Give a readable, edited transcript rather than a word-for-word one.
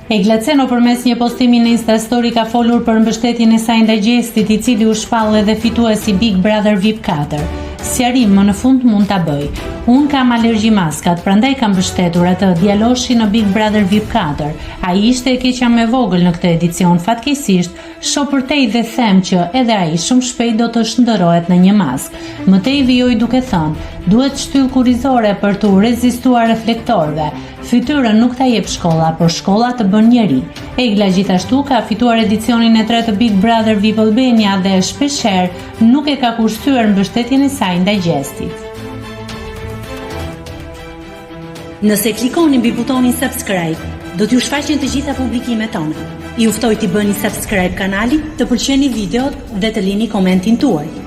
Egla Ceno përmes një postimi në Insta Story ka folur për mbështetjen e saj ndaj Gjestit, i cili u shpall edhe fituesi Big Brother VIP 4. Sqarim më në fund mund ta bëj. Unë kam alergji maskat, prandaj kam mbështetur atë djaloshi në Big Brother VIP 4. Ai ishte e keqja më e vogël në këtë edicion, fatkeqësisht shoh përtej dhe them që edhe ai shumë shpejt do të shndërrohet në një mask. Mëtej vijoi duke thënë, duhet shtyllë kurrizore për të rezistuar reflektorëve. Fytyrën nuk ta jep shkolla, por shkolla të bën njeri. Egla gjithashtu ka fituar edicionin e 3 të Big Brother VIP Albania dhe shpeshherë nuk e ka kursyer mbështetjen e saj ndaj Gjestit. Nëse klikoni mbi butonin subscribe, do t'ju shfaqen të gjitha publikimet tona. Ju ftoj t'i bëni subscribe kanalit, të pëlqeni videot dhe të lini komentin tuaj.